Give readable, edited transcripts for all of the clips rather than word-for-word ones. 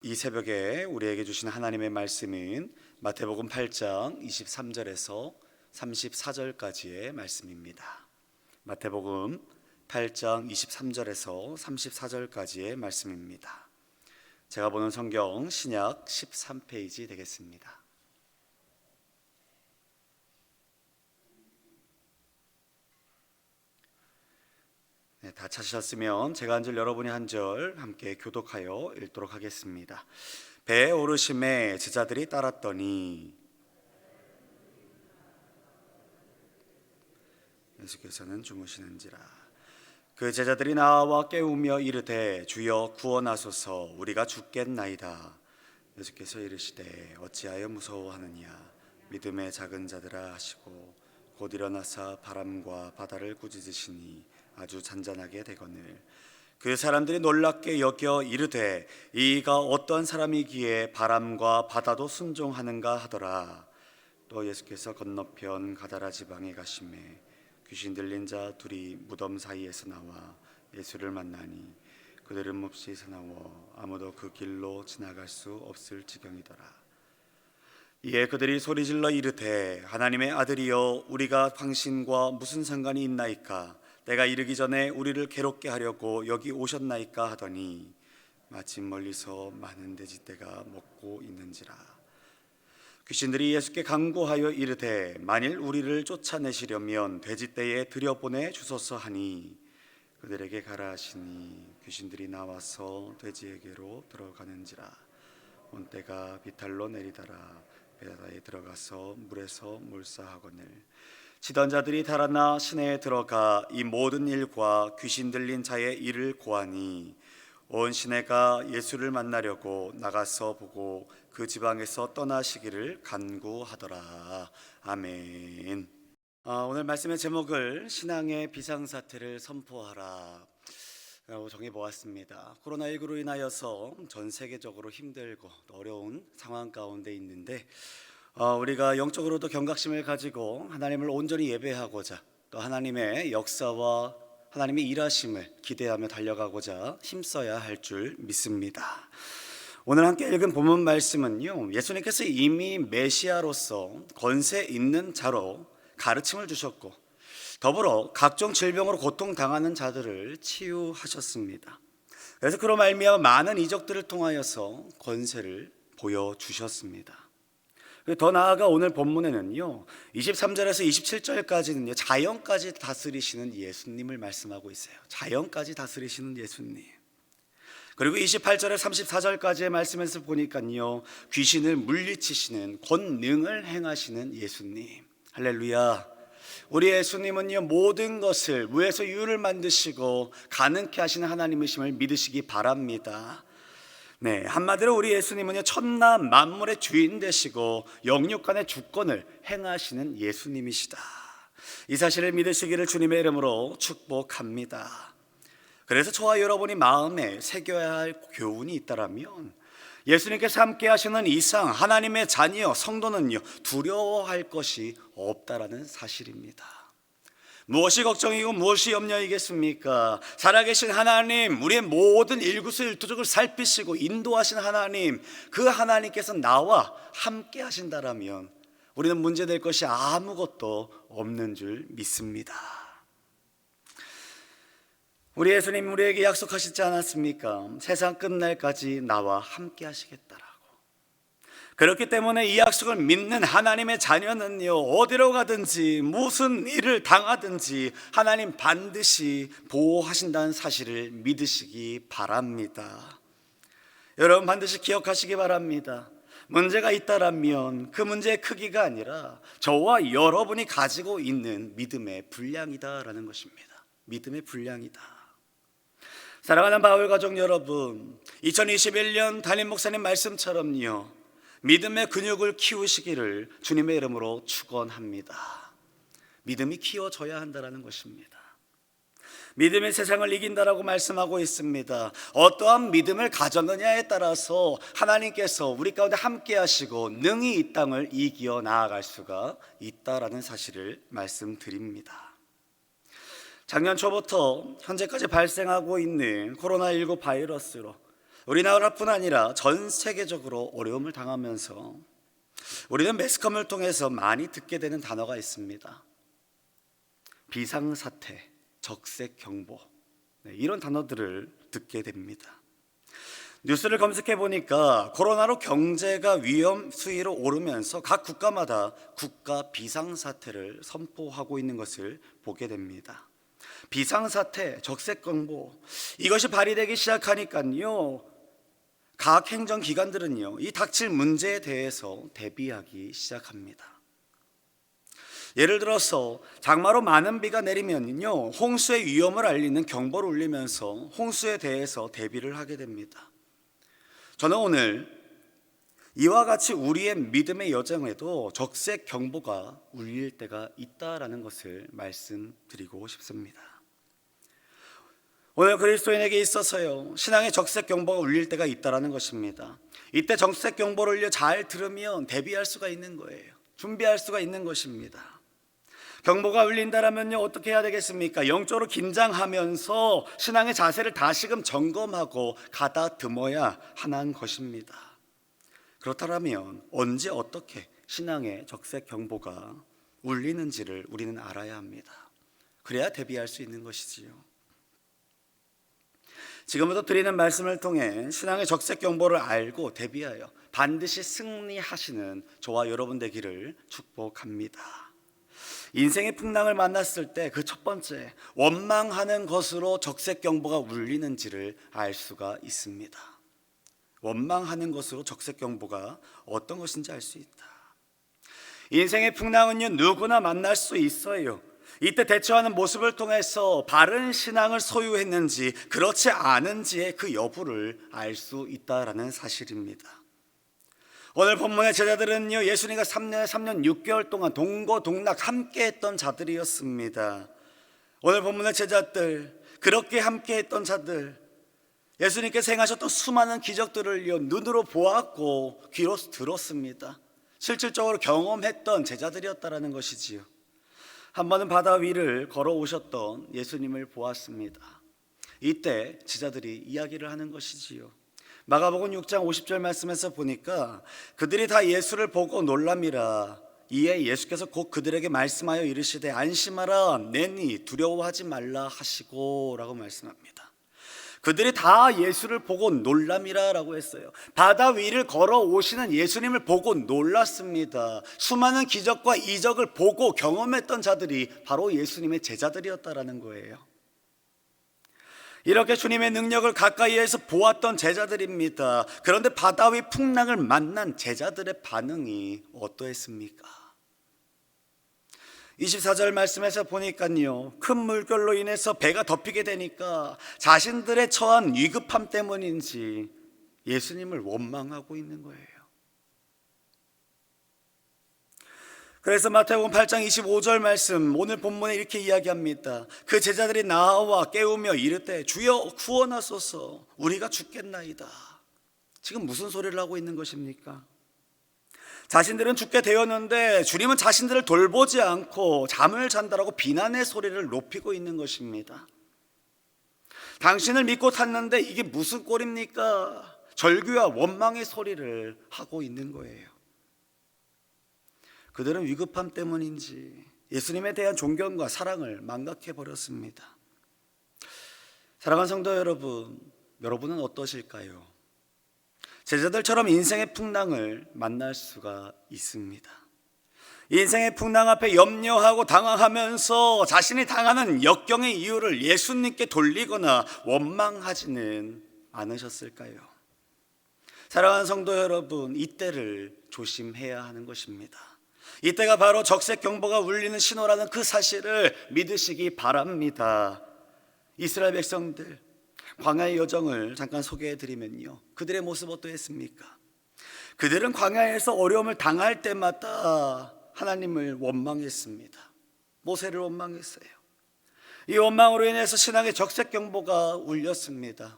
이 새벽에 우리에게 주신 하나님의 말씀은 마태복음 8장 23절에서 34절까지의 말씀입니다. 마태복음 8장 23절에서 34절까지의 말씀입니다. 제가 보는 성경 신약 13페이지 되겠습니다. 다 찾으셨으면 제가 한 절 여러분이 한 절 함께 교독하여 읽도록 하겠습니다. 배에 오르심에 제자들이 따랐더니 예수께서는 주무시는지라. 그 제자들이 나와 깨우며 이르되 주여 구원하소서 우리가 죽겠나이다. 예수께서 이르시되 어찌하여 무서워하느냐 믿음의 작은 자들아 하시고 곧 일어나사 바람과 바다를 꾸짖으시니 아주 잔잔하게 되거늘 그 사람들이 놀랍게 여겨 이르되 이가 어떠한 사람이기에 바람과 바다도 순종하는가 하더라. 또 예수께서 건너편 가다라 지방에 가심에 귀신 들린 자 둘이 무덤 사이에서 나와 예수를 만나니 그들은 몹시 사나워 아무도 그 길로 지나갈 수 없을 지경이더라. 이에 그들이 소리질러 이르되 하나님의 아들이여 우리가 당신과 무슨 상관이 있나이까 때가 이르기 전에 우리를 괴롭게 하려고 여기 오셨나이까 하더니 마침 멀리서 많은 돼지떼가 먹고 있는지라. 귀신들이 예수께 간구하여 이르되 만일 우리를 쫓아내시려면 돼지떼에 들여보내 주소서 하니 그들에게 가라 하시니 귀신들이 나와서 돼지에게로 들어가는지라. 온 때가 비탈로 내리다라 바다에 들어가서 물에서 몰사하거늘 치던 자들이 달아나 시내에 들어가 이 모든 일과 귀신 들린 자의 일을 고하니 온 시내가 예수를 만나려고 나가서 보고 그 지방에서 떠나시기를 간구하더라. 아멘. 오늘 말씀의 제목을 신앙의 비상사태를 선포하라 라고 정해보았습니다. 코로나19로 인하여서 전 세계적으로 힘들고 어려운 상황 가운데 있는데 우리가 영적으로도 경각심을 가지고 하나님을 온전히 예배하고자 또 하나님의 역사와 하나님의 일하심을 기대하며 달려가고자 힘써야 할 줄 믿습니다. 오늘 함께 읽은 본문 말씀은요, 예수님께서 이미 메시아로서 권세 있는 자로 가르침을 주셨고 더불어 각종 질병으로 고통당하는 자들을 치유하셨습니다. 그래서 그로 말미암아 많은 이적들을 통하여서 권세를 보여주셨습니다. 더 나아가 오늘 본문에는요 23절에서 27절까지는요 자연까지 다스리시는 예수님을 말씀하고 있어요. 자연까지 다스리시는 예수님. 그리고 28절에서 34절까지의 말씀에서 보니까요 귀신을 물리치시는 권능을 행하시는 예수님. 할렐루야. 우리 예수님은요 모든 것을 무에서 유를 만드시고 가능케 하시는 하나님이심을 믿으시기 바랍니다. 네, 한마디로 우리 예수님은요 천나 만물의 주인 되시고 영육간의 주권을 행하시는 예수님이시다. 이 사실을 믿으시기를 주님의 이름으로 축복합니다. 그래서 저와 여러분이 마음에 새겨야 할 교훈이 있다라면 예수님께서 함께 하시는 이상 하나님의 자녀 성도는요 두려워할 것이 없다라는 사실입니다. 무엇이 걱정이고 무엇이 염려이겠습니까? 살아계신 하나님, 우리의 모든 일구수일투족을 살피시고 인도하신 하나님, 그 하나님께서 나와 함께 하신다라면 우리는 문제될 것이 아무것도 없는 줄 믿습니다. 우리 예수님 우리에게 약속하시지 않았습니까? 세상 끝날까지 나와 함께 하시겠다라고. 그렇기 때문에 이 약속을 믿는 하나님의 자녀는요 어디로 가든지 무슨 일을 당하든지 하나님 반드시 보호하신다는 사실을 믿으시기 바랍니다. 여러분 반드시 기억하시기 바랍니다. 문제가 있다라면 그 문제의 크기가 아니라 저와 여러분이 가지고 있는 믿음의 분량이다라는 것입니다. 믿음의 분량이다. 사랑하는 바울 가족 여러분, 2021년 담임 목사님 말씀처럼요 믿음의 근육을 키우시기를 주님의 이름으로 축원합니다. 믿음이 키워져야 한다는 것입니다. 믿음이 세상을 이긴다라고 말씀하고 있습니다. 어떠한 믿음을 가졌느냐에 따라서 하나님께서 우리 가운데 함께 하시고 능히 이 땅을 이겨 나아갈 수가 있다라는 사실을 말씀드립니다. 작년 초부터 현재까지 발생하고 있는 코로나19 바이러스로 우리나라뿐 아니라 전 세계적으로 어려움을 당하면서 우리는 매스컴을 통해서 많이 듣게 되는 단어가 있습니다. 비상사태, 적색경보, 이런 단어들을 듣게 됩니다. 뉴스를 검색해 보니까 코로나로 경제가 위험 수위로 오르면서 각 국가마다 국가 비상사태를 선포하고 있는 것을 보게 됩니다. 비상사태, 적색경보, 이것이 발휘되기 시작하니까요, 각 행정기관들은요, 이 닥칠 문제에 대해서 대비하기 시작합니다. 예를 들어서 장마로 많은 비가 내리면요, 홍수의 위험을 알리는 경보를 울리면서 홍수에 대해서 대비를 하게 됩니다. 저는 오늘 이와 같이 우리의 믿음의 여정에도 적색 경보가 울릴 때가 있다라는 것을 말씀드리고 싶습니다. 오늘 그리스도인에게 있어서요, 신앙의 적색 경보가 울릴 때가 있다라는 것입니다. 이때 적색 경보를 잘 들으면 대비할 수가 있는 거예요. 준비할 수가 있는 것입니다. 경보가 울린다라면요, 어떻게 해야 되겠습니까? 영적으로 긴장하면서 신앙의 자세를 다시금 점검하고 가다듬어야 하는 것입니다. 그렇다면 언제 어떻게 신앙의 적색 경보가 울리는지를 우리는 알아야 합니다. 그래야 대비할 수 있는 것이지요. 지금부터 드리는 말씀을 통해 신앙의 적색 경보를 알고 대비하여 반드시 승리하시는 저와 여러분 되기를 축복합니다. 인생의 풍랑을 만났을 때 그 첫 번째, 원망하는 것으로 적색 경보가 울리는지를 알 수가 있습니다. 원망하는 것으로 적색 경보가 어떤 것인지 알 수 있다. 인생의 풍랑은요, 누구나 만날 수 있어요. 이때 대처하는 모습을 통해서 바른 신앙을 소유했는지 그렇지 않은지의 그 여부를 알 수 있다라는 사실입니다. 오늘 본문의 제자들은요, 예수님과 3년 6개월 동안 동고동락 함께 했던 자들이었습니다. 오늘 본문의 제자들, 그렇게 함께 했던 자들, 예수님께서 행하셨던 수많은 기적들을요, 눈으로 보았고 귀로 들었습니다. 실질적으로 경험했던 제자들이었다라는 것이지요. 한 번은 바다 위를 걸어오셨던 예수님을 보았습니다. 이때 제자들이 이야기를 하는 것이지요. 마가복음 6장 50절 말씀에서 보니까 그들이 다 예수를 보고 놀람이라. 이에 예수께서 곧 그들에게 말씀하여 이르시되 안심하라, 내니 두려워하지 말라 하시고 라고 말씀합니다. 그들이 다 예수를 보고 놀람이라 라고 했어요. 바다 위를 걸어오시는 예수님을 보고 놀랐습니다. 수많은 기적과 이적을 보고 경험했던 자들이 바로 예수님의 제자들이었다라는 거예요. 이렇게 주님의 능력을 가까이에서 보았던 제자들입니다. 그런데 바다 위 풍랑을 만난 제자들의 반응이 어떠했습니까? 24절 말씀에서 보니까요, 큰 물결로 인해서 배가 덮이게 되니까 자신들의 처한 위급함 때문인지 예수님을 원망하고 있는 거예요. 그래서 마태복음 8장 25절 말씀, 오늘 본문에 이렇게 이야기합니다. 그 제자들이 나와 깨우며 이르되 주여 구원하소서, 우리가 죽겠나이다. 지금 무슨 소리를 하고 있는 것입니까? 자신들은 죽게 되었는데 주님은 자신들을 돌보지 않고 잠을 잔다라고 비난의 소리를 높이고 있는 것입니다. 당신을 믿고 탔는데 이게 무슨 꼴입니까? 절규와 원망의 소리를 하고 있는 거예요. 그들은 위급함 때문인지 예수님에 대한 존경과 사랑을 망각해 버렸습니다. 사랑하는 성도 여러분, 여러분은 어떠실까요? 제자들처럼 인생의 풍랑을 만날 수가 있습니다. 인생의 풍랑 앞에 염려하고 당황하면서 자신이 당하는 역경의 이유를 예수님께 돌리거나 원망하지는 않으셨을까요? 사랑하는 성도 여러분, 이때를 조심해야 하는 것입니다. 이때가 바로 적색 경보가 울리는 신호라는 그 사실을 믿으시기 바랍니다. 이스라엘 백성들 광야의 여정을 잠깐 소개해 드리면요, 그들의 모습 어떠했습니까? 그들은 광야에서 어려움을 당할 때마다 하나님을 원망했습니다. 모세를 원망했어요. 이 원망으로 인해서 신앙의 적색 경보가 울렸습니다.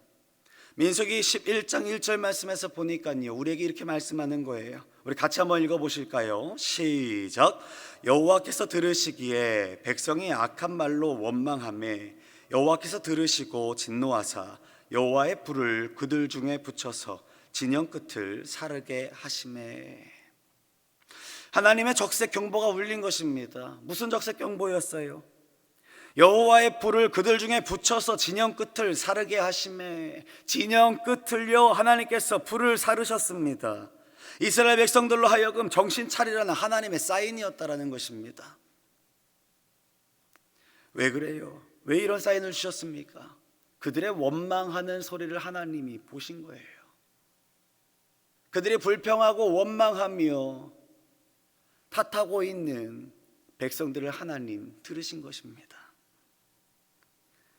민수기 11장 1절 말씀에서 보니까요, 우리에게 이렇게 말씀하는 거예요. 우리 같이 한번 읽어보실까요? 시작. 여호와께서 들으시기에 백성이 악한 말로 원망하매 여호와께서 들으시고 진노하사 여호와의 불을 그들 중에 붙여서 진영 끝을 사르게 하시매. 하나님의 적색 경보가 울린 것입니다. 무슨 적색 경보였어요? 여호와의 불을 그들 중에 붙여서 진영 끝을 사르게 하시매. 진영 끝을요, 하나님께서 불을 사르셨습니다. 이스라엘 백성들로 하여금 정신 차리라는 하나님의 사인이었다라는 것입니다. 왜 그래요? 왜 이런 사인을 주셨습니까? 그들의 원망하는 소리를 하나님이 보신 거예요. 그들이 불평하고 원망하며 탓하고 있는 백성들을 하나님 들으신 것입니다.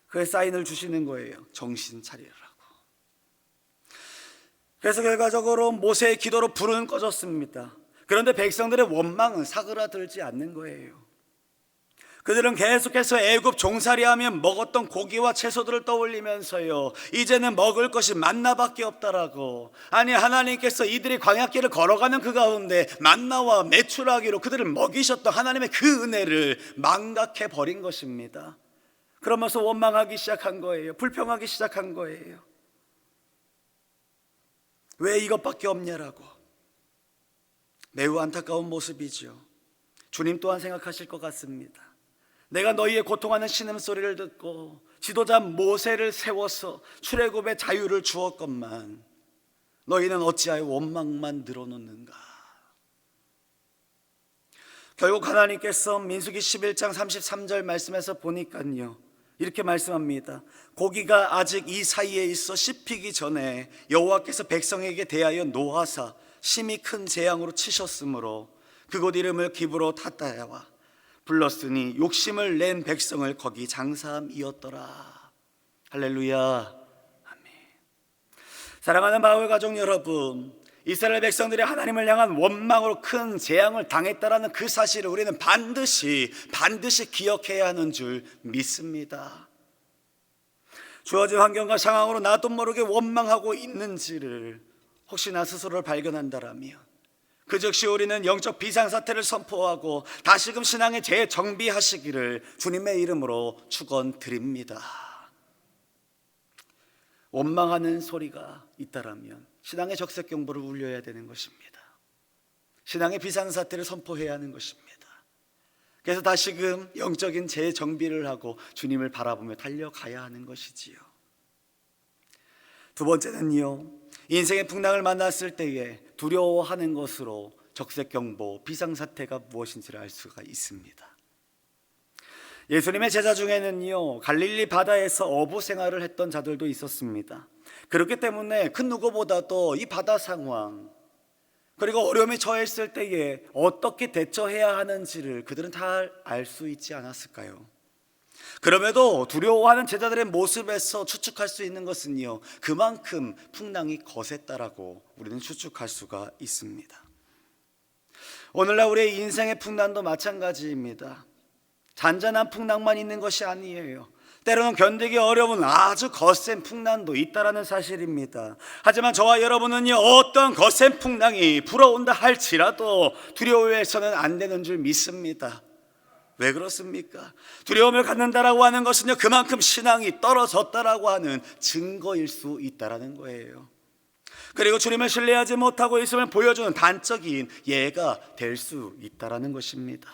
그 사인을 주시는 거예요. 정신 차리라고. 그래서 결과적으로 모세의 기도로 불은 꺼졌습니다. 그런데 백성들의 원망은 사그라들지 않는 거예요. 그들은 계속해서 애굽 종살이하며 먹었던 고기와 채소들을 떠올리면서요, 이제는 먹을 것이 만나밖에 없다라고. 아니, 하나님께서 이들이 광야길을 걸어가는 그 가운데 만나와 메추라기로 그들을 먹이셨던 하나님의 그 은혜를 망각해 버린 것입니다. 그러면서 원망하기 시작한 거예요. 불평하기 시작한 거예요. 왜 이것밖에 없냐라고. 매우 안타까운 모습이죠. 주님 또한 생각하실 것 같습니다. 내가 너희의 고통하는 신음소리를 듣고 지도자 모세를 세워서 출애굽의 자유를 주었건만 너희는 어찌하여 원망만 늘어놓는가. 결국 하나님께서 민수기 11장 33절 말씀에서 보니까요, 이렇게 말씀합니다. 고기가 아직 이 사이에 있어 씹히기 전에 여호와께서 백성에게 대하여 노하사 심히 큰 재앙으로 치셨으므로 그곳 이름을 기브로 탓다야와 불렀으니 욕심을 낸 백성을 거기 장사함이었더라. 할렐루야. 아멘. 사랑하는 마을 가족 여러분, 이스라엘 백성들이 하나님을 향한 원망으로 큰 재앙을 당했다라는 그 사실을 우리는 반드시 기억해야 하는 줄 믿습니다. 주어진 환경과 상황으로 나도 모르게 원망하고 있는지를 혹시나 스스로를 발견한다라면 그 즉시 우리는 영적 비상사태를 선포하고 다시금 신앙의 재정비하시기를 주님의 이름으로 축원드립니다. 원망하는 소리가 있다라면 신앙의 적색 경보를 울려야 되는 것입니다. 신앙의 비상사태를 선포해야 하는 것입니다. 그래서 다시금 영적인 재정비를 하고 주님을 바라보며 달려가야 하는 것이지요. 두 번째는요, 인생의 풍랑을 만났을 때에 두려워하는 것으로 적색경보, 비상사태가 무엇인지를 알 수가 있습니다. 예수님의 제자 중에는요, 갈릴리 바다에서 어부 생활을 했던 자들도 있었습니다. 그렇기 때문에 그 누구보다도 이 바다 상황, 그리고 어려움에 처했을 때에 어떻게 대처해야 하는지를 그들은 잘 알 수 있지 않았을까요? 그럼에도 두려워하는 제자들의 모습에서 추측할 수 있는 것은요, 그만큼 풍랑이 거셌다라고 우리는 추측할 수가 있습니다. 오늘날 우리의 인생의 풍랑도 마찬가지입니다. 잔잔한 풍랑만 있는 것이 아니에요. 때로는 견디기 어려운 아주 거센 풍랑도 있다라는 사실입니다. 하지만 저와 여러분은요, 어떤 거센 풍랑이 불어온다 할지라도 두려워해서는 안 되는 줄 믿습니다. 왜 그렇습니까? 두려움을 갖는다라고 하는 것은요, 그만큼 신앙이 떨어졌다라고 하는 증거일 수 있다라는 거예요. 그리고 주님을 신뢰하지 못하고 있음을 보여주는 단적인 예가 될 수 있다라는 것입니다.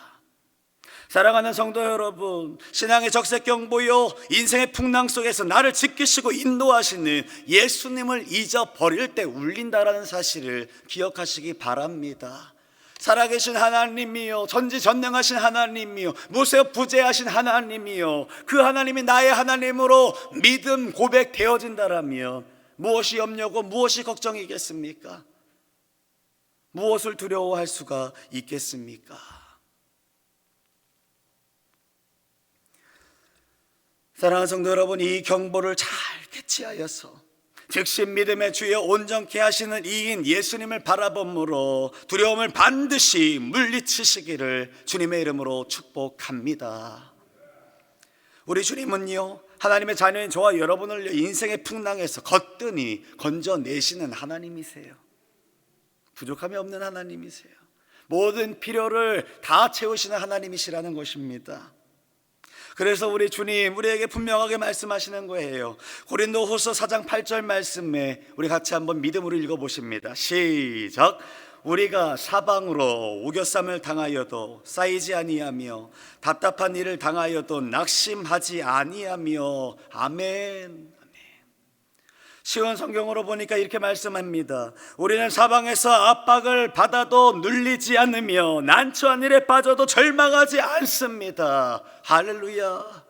사랑하는 성도 여러분, 신앙의 적색 경보요, 인생의 풍랑 속에서 나를 지키시고 인도하시는 예수님을 잊어버릴 때 울린다라는 사실을 기억하시기 바랍니다. 살아계신 하나님이요, 전지전능하신 하나님이요, 무소부재하신 하나님이요, 그 하나님이 나의 하나님으로 믿음 고백되어진다라면 무엇이 염려고 무엇이 걱정이겠습니까? 무엇을 두려워할 수가 있겠습니까? 사랑하는 성도 여러분, 이 경보를 잘 캐치하여서 즉시 믿음의 주여 온전케 하시는 이인 예수님을 바라봄으로 두려움을 반드시 물리치시기를 주님의 이름으로 축복합니다. 우리 주님은요, 하나님의 자녀인 저와 여러분을 인생의 풍랑에서 거뜬히 건져내시는 하나님이세요. 부족함이 없는 하나님이세요. 모든 필요를 다 채우시는 하나님이시라는 것입니다. 그래서 우리 주님 우리에게 분명하게 말씀하시는 거예요. 고린도후서 4장 8절 말씀에 우리 같이 한번 믿음으로 읽어보십니다. 시작. 우리가 사방으로 우겨쌈을 당하여도 쌓이지 아니하며 답답한 일을 당하여도 낙심하지 아니하며. 아멘. 쉬운 성경으로 보니까 이렇게 말씀합니다. 우리는 사방에서 압박을 받아도 눌리지 않으며 난처한 일에 빠져도 절망하지 않습니다. 할렐루야.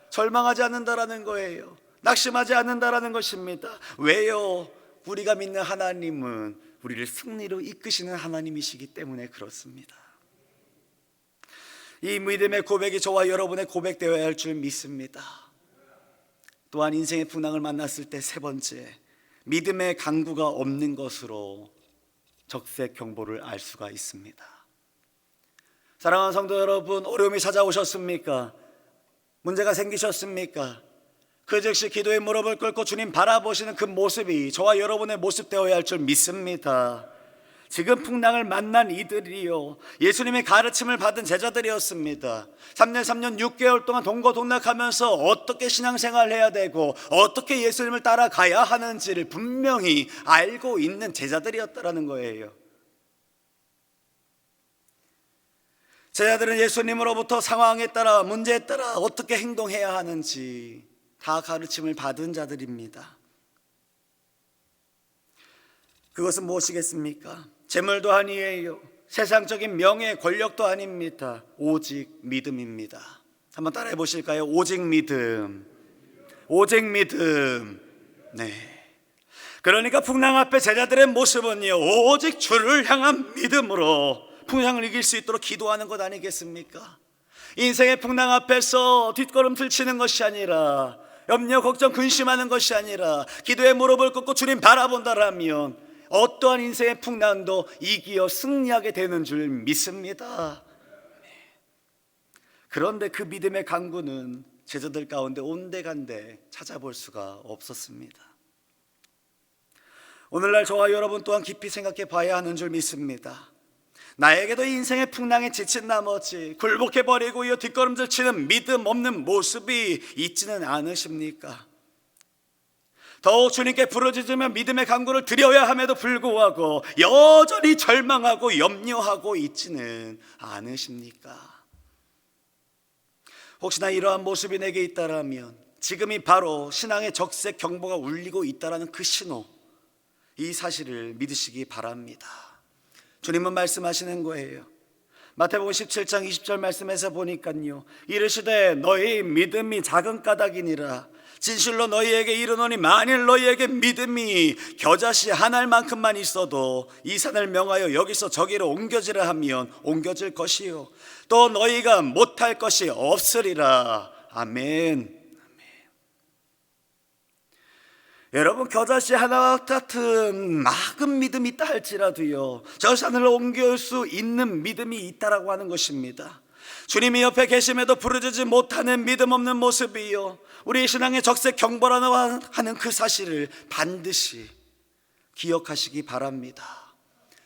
절망하지 않는다라는 거예요. 낙심하지 않는다라는 것입니다. 왜요? 우리가 믿는 하나님은 우리를 승리로 이끄시는 하나님이시기 때문에 그렇습니다. 이 믿음의 고백이 저와 여러분의 고백되어야 할 줄 믿습니다. 또한 인생의 풍랑을 만났을 때 세 번째, 믿음의 강구가 없는 것으로 적색 경보를 알 수가 있습니다. 사랑하는 성도 여러분, 어려움이 찾아오셨습니까? 문제가 생기셨습니까? 그 즉시 기도의 무릎을 꿇고 주님 바라보시는 그 모습이 저와 여러분의 모습 되어야 할 줄 믿습니다. 지금 풍랑을 만난 이들이요, 예수님의 가르침을 받은 제자들이었습니다. 3년 6개월 동안 동거동락하면서 어떻게 신앙생활을 해야 되고 어떻게 예수님을 따라가야 하는지를 분명히 알고 있는 제자들이었다라는 거예요. 제자들은 예수님으로부터 상황에 따라 문제에 따라 어떻게 행동해야 하는지 다 가르침을 받은 자들입니다. 그것은 무엇이겠습니까? 재물도 아니에요. 세상적인 명예, 권력도 아닙니다. 오직 믿음입니다. 한번 따라해 보실까요? 오직 믿음. 오직 믿음. 네. 그러니까 풍랑 앞에 제자들의 모습은요, 오직 주를 향한 믿음으로 풍랑을 이길 수 있도록 기도하는 것 아니겠습니까? 인생의 풍랑 앞에서 뒷걸음질 치는 것이 아니라, 염려, 걱정, 근심하는 것이 아니라 기도의 무릎을 꿇고 주님 바라본다라면 어떠한 인생의 풍랑도 이기어 승리하게 되는 줄 믿습니다. 그런데 그 믿음의 강구는 제자들 가운데 온데간데 찾아볼 수가 없었습니다. 오늘날 저와 여러분 또한 깊이 생각해 봐야 하는 줄 믿습니다. 나에게도 인생의 풍랑에 지친 나머지 굴복해버리고 이 뒷걸음질 치는 믿음 없는 모습이 있지는 않으십니까? 더욱 주님께 부르짖으며 믿음의 강구를 드려야 함에도 불구하고 여전히 절망하고 염려하고 있지는 않으십니까? 혹시나 이러한 모습이 내게 있다라면 지금이 바로 신앙의 적색 경보가 울리고 있다라는 그 신호, 이 사실을 믿으시기 바랍니다. 주님은 말씀하시는 거예요. 마태복음 17장 20절 말씀에서 보니까요, 이르시되 너희 믿음이 작은 까닭이니라. 진실로 너희에게 이르노니 만일 너희에게 믿음이 겨자씨 한 알만큼만 있어도 이 산을 명하여 여기서 저기로 옮겨지라 하면 옮겨질 것이요, 또 너희가 못할 것이 없으리라. 아멘. 여러분, 겨자씨 하나 같은 막은 믿음이 있다 할지라도요, 저 산을 옮길 수 있는 믿음이 있다라고 하는 것입니다. 주님이 옆에 계심에도 부르짖지 못하는 믿음 없는 모습이요, 우리 신앙의 적색 경보라고 하는 그 사실을 반드시 기억하시기 바랍니다.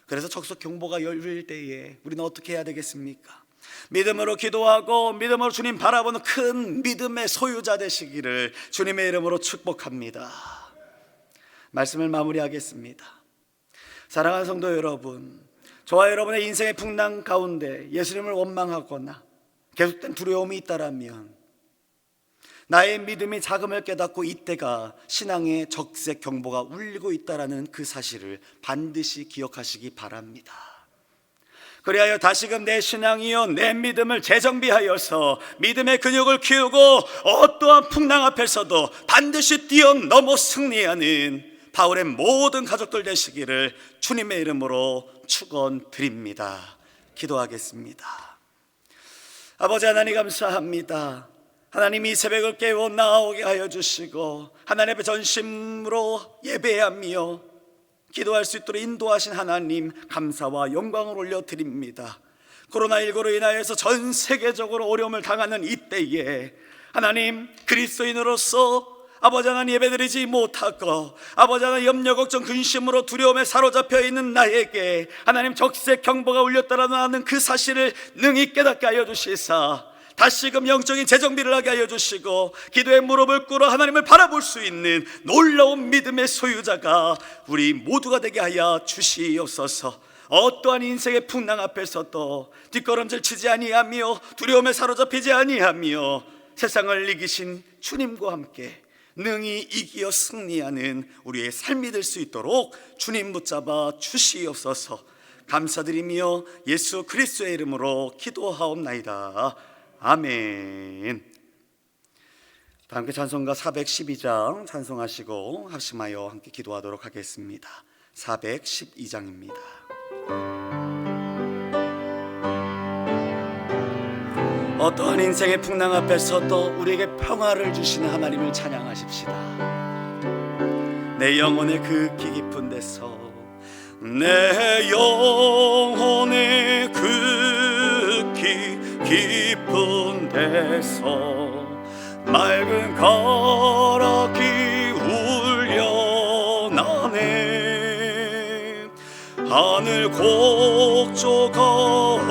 그래서 적색 경보가 열릴 때에 우리는 어떻게 해야 되겠습니까? 믿음으로 기도하고 믿음으로 주님 바라보는 큰 믿음의 소유자 되시기를 주님의 이름으로 축복합니다. 말씀을 마무리하겠습니다. 사랑하는 성도 여러분, 저와 여러분의 인생의 풍랑 가운데 예수님을 원망하거나 계속된 두려움이 있다라면 나의 믿음이 작음을 깨닫고 이때가 신앙의 적색 경보가 울리고 있다라는 그 사실을 반드시 기억하시기 바랍니다. 그리하여 다시금 내 신앙이요 내 믿음을 재정비하여서 믿음의 근육을 키우고 어떠한 풍랑 앞에서도 반드시 뛰어넘어 승리하는 바울의 모든 가족들 되시기를 주님의 이름으로 축원드립니다. 기도하겠습니다. 아버지 하나님, 감사합니다. 하나님, 이 새벽을 깨워 나오게 하여 주시고 하나님 앞에 전심으로 예배하며 기도할 수 있도록 인도하신 하나님, 감사와 영광을 올려드립니다. 코로나19로 인하여서 전 세계적으로 어려움을 당하는 이때에 하나님, 그리스도인으로서 아버지 하나님 예배드리지 못하고 아버지 하나님 염려, 걱정, 근심으로 두려움에 사로잡혀 있는 나에게 하나님 적색 경보가 울렸다라는 그 사실을 능히 깨닫게 하여 주시사 다시금 영적인 재정비를 하게 하여 주시고 기도의 무릎을 꿇어 하나님을 바라볼 수 있는 놀라운 믿음의 소유자가 우리 모두가 되게 하여 주시옵소서. 어떠한 인생의 풍랑 앞에서도 뒷걸음질 치지 아니하며 두려움에 사로잡히지 아니하며 세상을 이기신 주님과 함께 능히 이기어 승리하는 우리의 삶이 될 수 있도록 주님 붙잡아 주시옵소서. 감사드리며 예수 그리스도의 이름으로 기도하옵나이다. 아멘. 다 함께 찬송가 412장 찬송하시고 합심하여 함께 기도하도록 하겠습니다. 412장입니다. 어떠한 인생의 풍랑 앞에서도 우리에게 평화를 주시는 하나님을 찬양하십시다. 내 영혼의 그 깊은 데서, 내 영혼의 그 깊은 데서 맑은 가락이 울려나네. 하늘 곡조가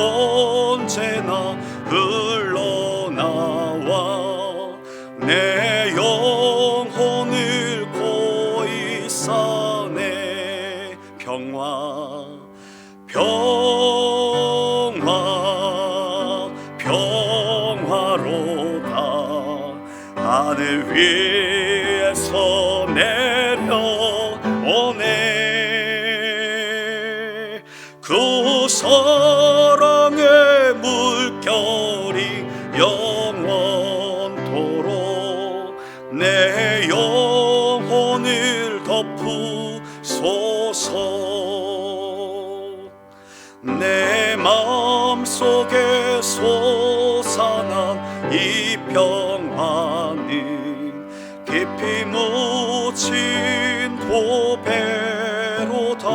언제나 흘러나와 내 영혼을 고이 싸네. 평화 평화 평화로다. 하늘 위에서 내려오네. 그 사랑의 물결이 영원토록 내 영혼을 덮으소서. 내 마음속에 솟아난 이 평화는 깊이 묻힌 보배로다.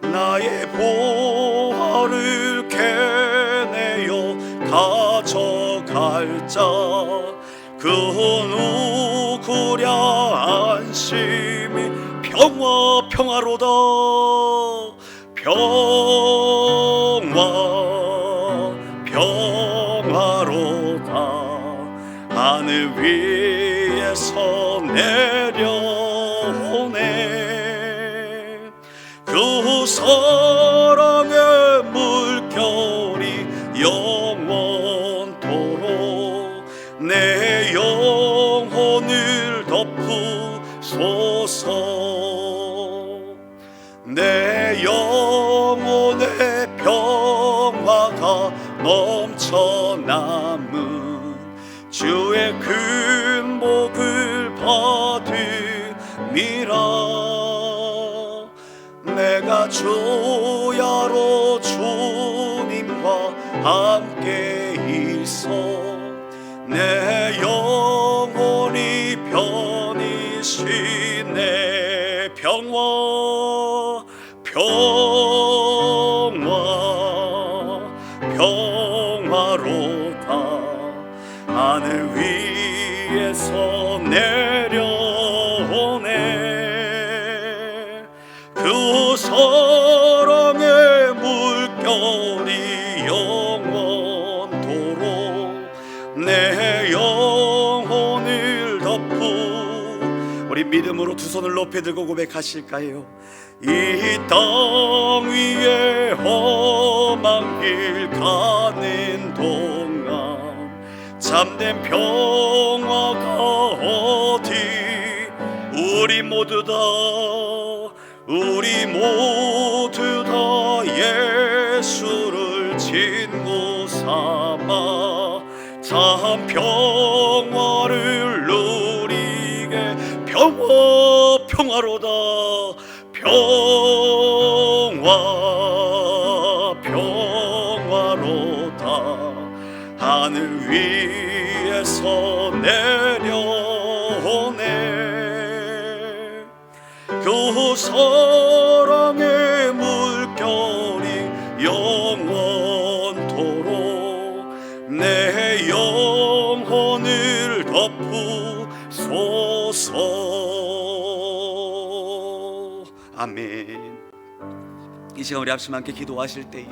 나의 보화를 캐내어 가져갈 자, 그 누구랴 안심이 평화로다. 평화로다. 하늘 위에서 내려오네. 그 사랑의 물결이 영원토록 내 영혼을 덮으소서. 내 영혼의 평화가 넘쳐남은 주의 큰 복을 받음이라. 내가 주야로 주님과 함께 있어 내 영혼이 편히 쉬네. 평화로다. 하늘 위에서 내려오네. 그 사랑의 물결이 영원토록 내 영혼을 덮고. 우리 믿음으로 두 손을 높이 들고 고백하실까요? 이 땅 위에 험한 길 가는 동안 참된 평화가 어디. 우리 모두 다 예수를 친구 삼아 참 평화를 누리게. 평화로다. 평화로다. 하늘 위에서 내려오네. 그 사랑의 물결이 영원토록 내 영혼을 덮으소서. 아멘. 이 시간 우리 합심 함께 기도하실 때에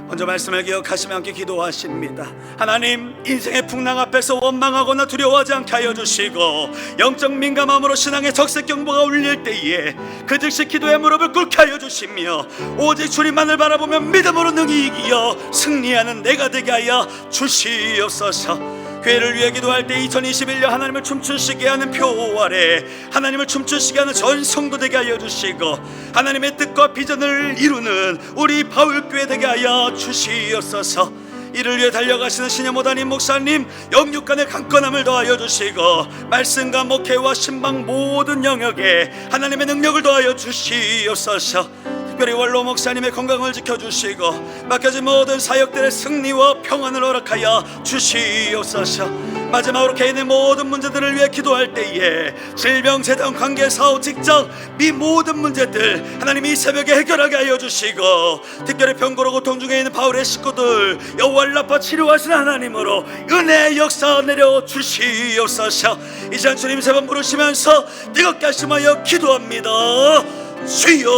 먼저 말씀을 기억하시며 함께 기도하십니다. 하나님, 인생의 풍랑 앞에서 원망하거나 두려워하지 않게 하여 주시고 영적 민감함으로 신앙의 적색 경보가 울릴 때에 그 즉시 기도의 무릎을 꿇게 하여 주시며 오직 주님만을 바라보며 믿음으로 능히 이기어 승리하는 내가 되게 하여 주시옵소서. 교회를 위해 기도할 때 2021년 하나님을 춤추시게 하는 표 아래 하나님을 춤추시게 하는 전 성도 되게 하여 주시고 하나님의 뜻과 비전을 이루는 우리 바울교회 되게 하여 주시옵소서. 이를 위해 달려가시는 신여모다님 목사님 영육간의 강건함을 더하여 주시고 말씀과 목회와 신방 모든 영역에 하나님의 능력을 더하여 주시옵소서. 특별히 원로 목사님의 건강을 지켜주시고 맡겨진 모든 사역들의 승리와 평안을 허락하여 주시옵소서. 마지막으로 개인의 모든 문제들을 위해 기도할 때에 질병, 재단, 관계, 사업, 직장 이 모든 문제들 하나님이 이 새벽에 해결하게 하여 주시고 특별히 병고로 고통 중에 있는 바울의 식구들 여호와를 나빠 치료하시는 하나님으로 은혜의 역사 내려 주시옵소서. 이 시간 주님 세 번 부르시면서 뜨겁게 하심하여 기도합니다. 주여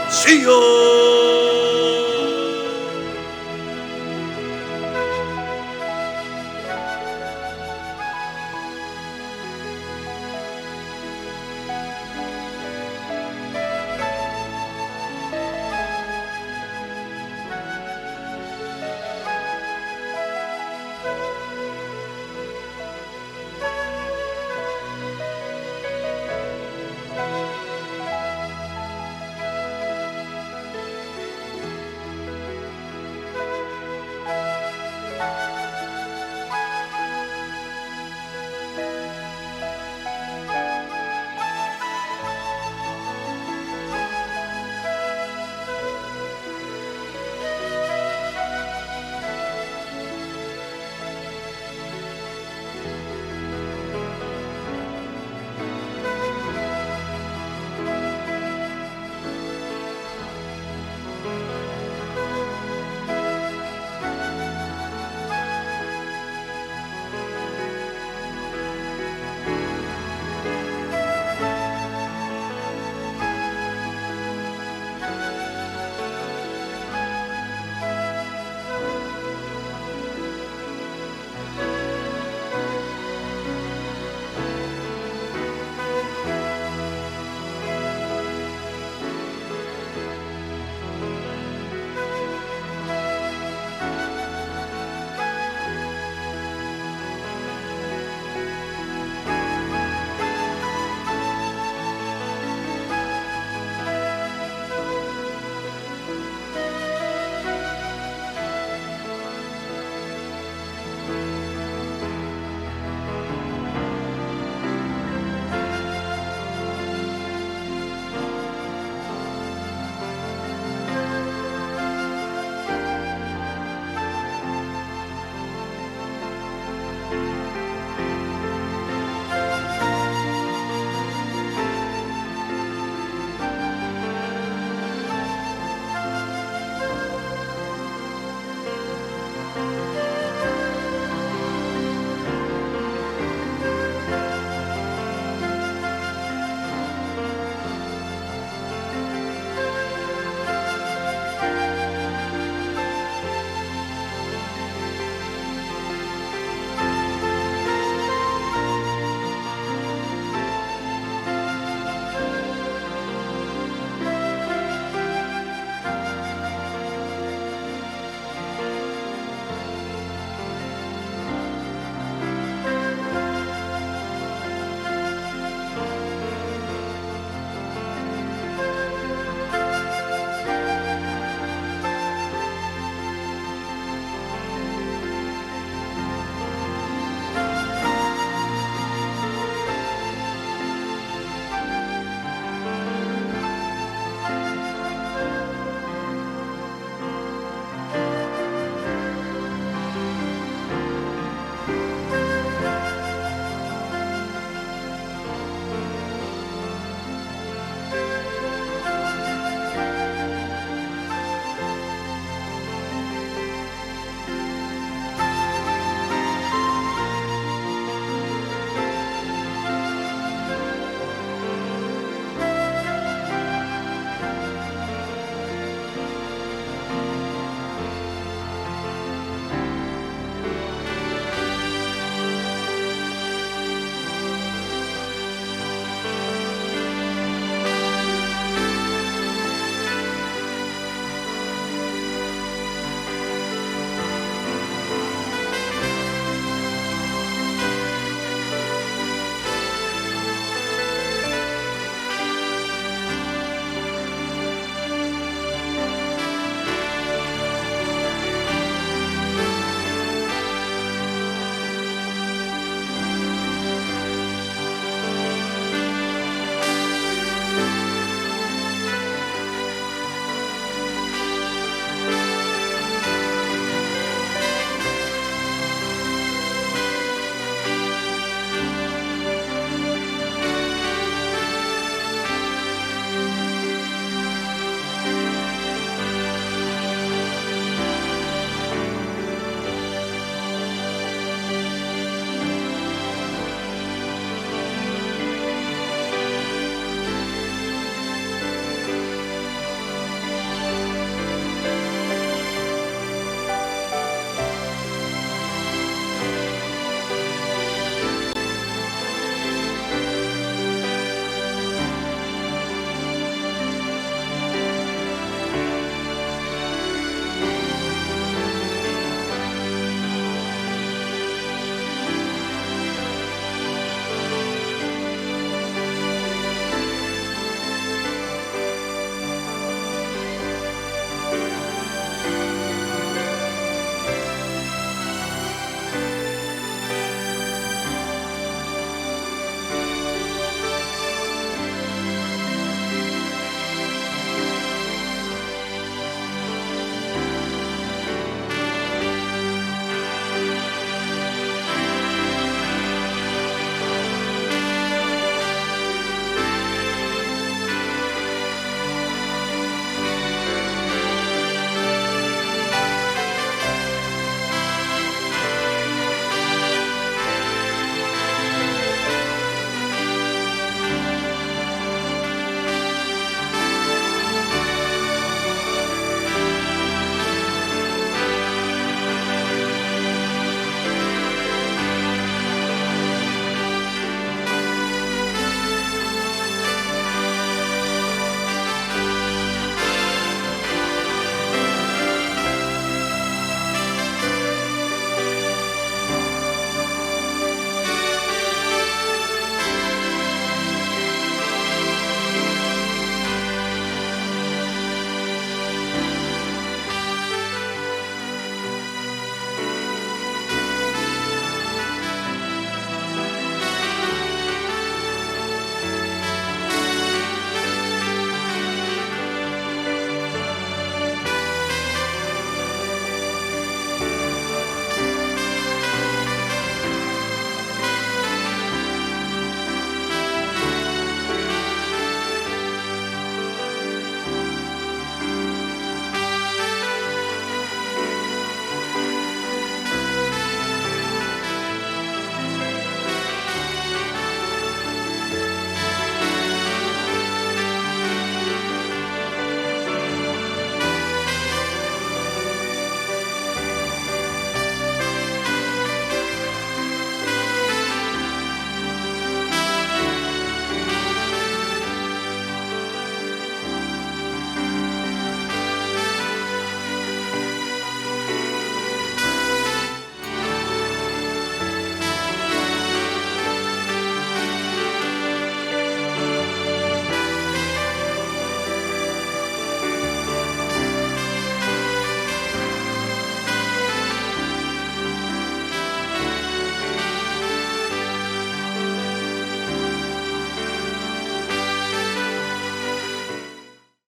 주여